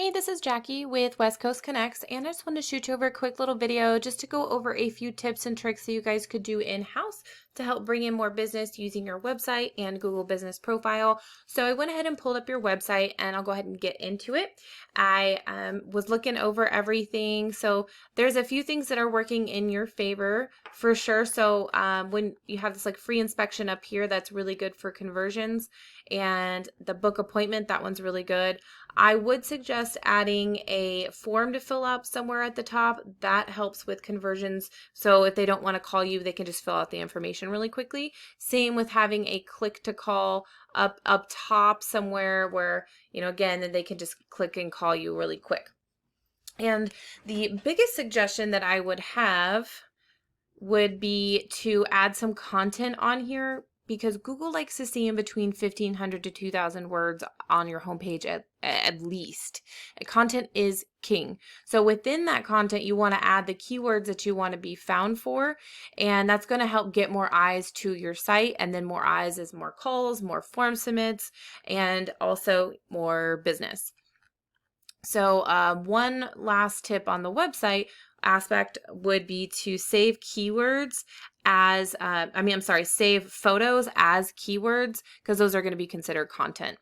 Hey, this is Jackie with West Coast Connects, and I just wanted to shoot you over a quick little video just to go over a few tips and tricks that you guys could do in-house to help bring in more business using your website and Google Business Profile. So I went ahead and pulled up your website, and I'll go ahead and get into it. I was looking over everything, so there's a few things that are working in your favor for sure. So when you have this like free inspection up here, that's really good for conversions, and the book appointment, that one's really good. I would suggest adding a form to fill out somewhere at the top. That helps with conversions. So if they don't want to call you, they can just fill out the information really quickly. Same with having a click to call up top somewhere where, again, then they can just click and call you really quick. And the biggest suggestion that I would have would be to add some content on here, because Google likes to see in between 1,500 to 2,000 words on your homepage at least. Content is king. So within that content, you want to add the keywords that you want to be found for, and that's going to help get more eyes to your site, and then more eyes is more calls, more form submits, and also more business. So one last tip on the website aspect would be to save keywords as, save photos as keywords, because those are going to be considered content.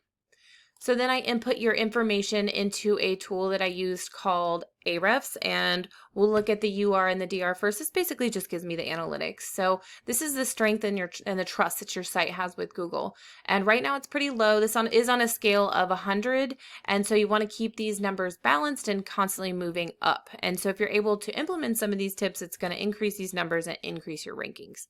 So then I input your information into a tool that I used called Ahrefs, and we'll look at the UR and the DR first. This basically just gives me the analytics. So this is the strength and the trust that your site has with Google. And right now it's pretty low. This is on a scale of 100, and so you want to keep these numbers balanced and constantly moving up. And so if you're able to implement some of these tips, it's going to increase these numbers and increase your rankings.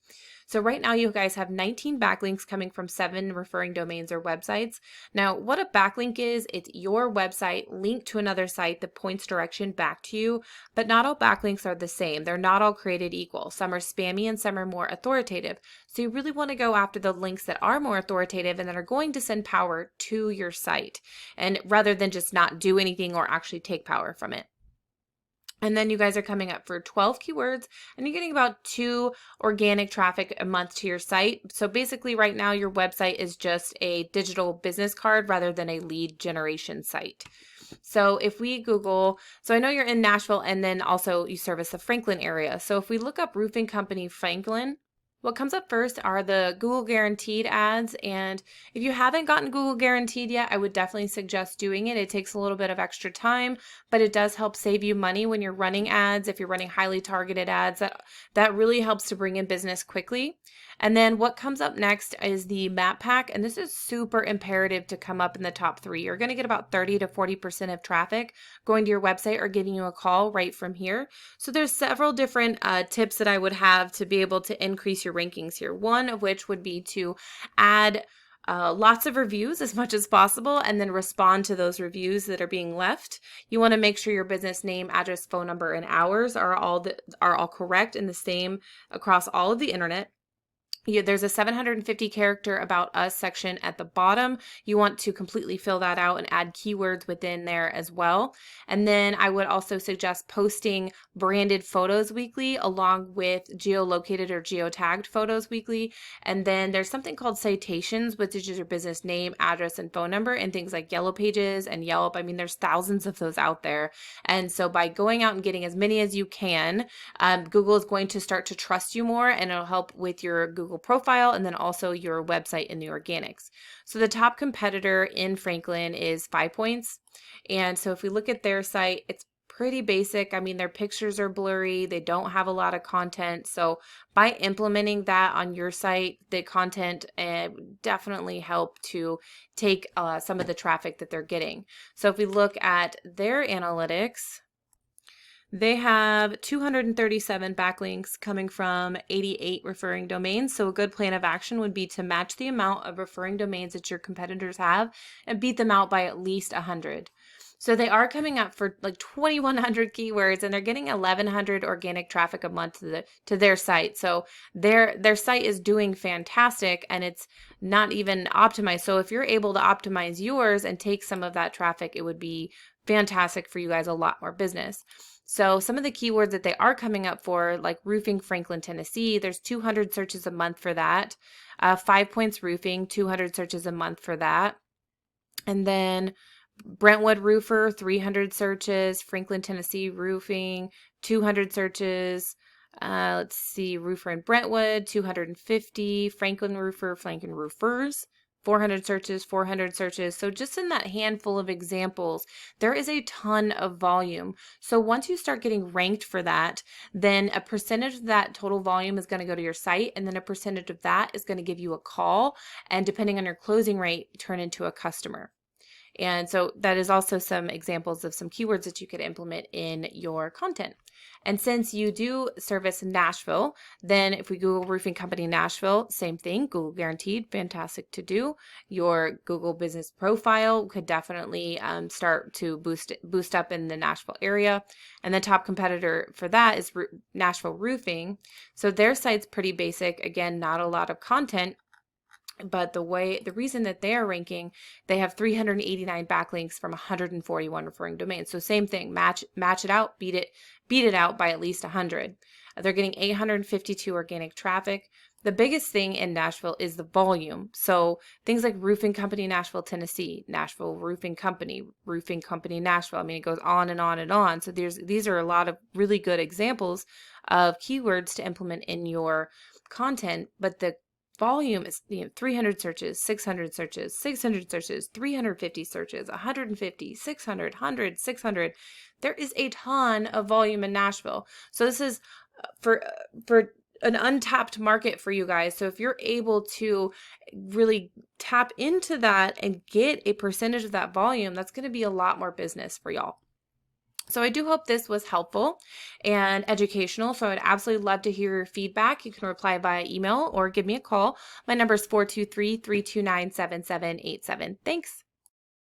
So right now you guys have 19 backlinks coming from 7 referring domains or websites. Now, what a backlink is, it's your website linked to another site that points direction back to you, but not all backlinks are the same. They're not all created equal. Some are spammy and some are more authoritative. So you really want to go after the links that are more authoritative and that are going to send power to your site, and rather than just not do anything or actually take power from it. And then you guys are coming up for 12 keywords, and you're getting about 2 organic traffic a month to your site. So basically right now your website is just a digital business card rather than a lead generation site. So if we Google, so I know you're in Nashville, and then also you service the Franklin area. So if we look up roofing company Franklin, what comes up first are the Google Guaranteed ads, and if you haven't gotten Google Guaranteed yet, I would definitely suggest doing it. It takes a little bit of extra time, but it does help save you money when you're running ads. If you're running highly targeted ads, that really helps to bring in business quickly. And then what comes up next is the map pack, and this is super imperative to come up in the top 3. You're going to get about 30 to 40% of traffic going to your website or giving you a call right from here. So there's several different tips that I would have to be able to increase your rankings here. One of which would be to add lots of reviews as much as possible, and then respond to those reviews that are being left. You want to make sure your business name, address, phone number, and hours are all correct and the same across all of the internet. There's a 750 character about us section at the bottom. You want to completely fill that out and add keywords within there as well. And then I would also suggest posting branded photos weekly along with geolocated or geotagged photos weekly. And then there's something called citations, which is your business name, address, and phone number, and things like Yellow Pages and Yelp. I mean, there's thousands of those out there. And so by going out and getting as many as you can, Google is going to start to trust you more, and it'll help with your Google profile and then also your website in the organics. So the top competitor in Franklin is 5 Points. And so if we look at their site, it's pretty basic. I mean, their pictures are blurry. They don't have a lot of content. So by implementing that on your site, the content definitely help to take some of the traffic that they're getting. So if we look at their analytics, they have 237 backlinks coming from 88 referring domains. So a good plan of action would be to match the amount of referring domains that your competitors have and beat them out by at least 100. So they are coming up for like 2,100 keywords, and they're getting 1,100 organic traffic a month to their site. So their site is doing fantastic, and it's not even optimized. So if you're able to optimize yours and take some of that traffic, it would be fantastic for you guys, a lot more business. So some of the keywords that they are coming up for, like roofing Franklin, Tennessee, there's 200 searches a month for that. 5 Points roofing, 200 searches a month for that. And then Brentwood roofer, 300 searches. Franklin, Tennessee roofing, 200 searches. Let's see, roofer in Brentwood, 250. Franklin roofer, Franklin roofers, 400 searches, 400 searches. So just in that handful of examples, there is a ton of volume. So once you start getting ranked for that, then a percentage of that total volume is going to go to your site, and then a percentage of that is going to give you a call, and depending on your closing rate, turn into a customer. And so that is also some examples of some keywords that you could implement in your content. And since you do service Nashville, then if we Google roofing company Nashville, same thing, Google guaranteed, fantastic to do. Your Google business profile could definitely start to boost up in the Nashville area. And the top competitor for that is Nashville Roofing. So their site's pretty basic. Again, not a lot of content. But the reason that they are ranking, they have 389 backlinks from 141 referring domains. So same thing, match it out, beat it out by at least 100. They're getting 852 organic traffic. The biggest thing in Nashville is the volume. So things like Roofing Company Nashville, Tennessee, Nashville Roofing Company Nashville. I mean, it goes on and on and on. So these are a lot of really good examples of keywords to implement in your content, but the volume is 300 searches, 600 searches, 600 searches, 350 searches, 150, 600, 100, 600. There is a ton of volume in Nashville. So this is for an untapped market for you guys. So if you're able to really tap into that and get a percentage of that volume, that's going to be a lot more business for y'all. So I do hope this was helpful and educational. So I'd absolutely love to hear your feedback. You can reply via email or give me a call. My number is 423-329-7787. Thanks.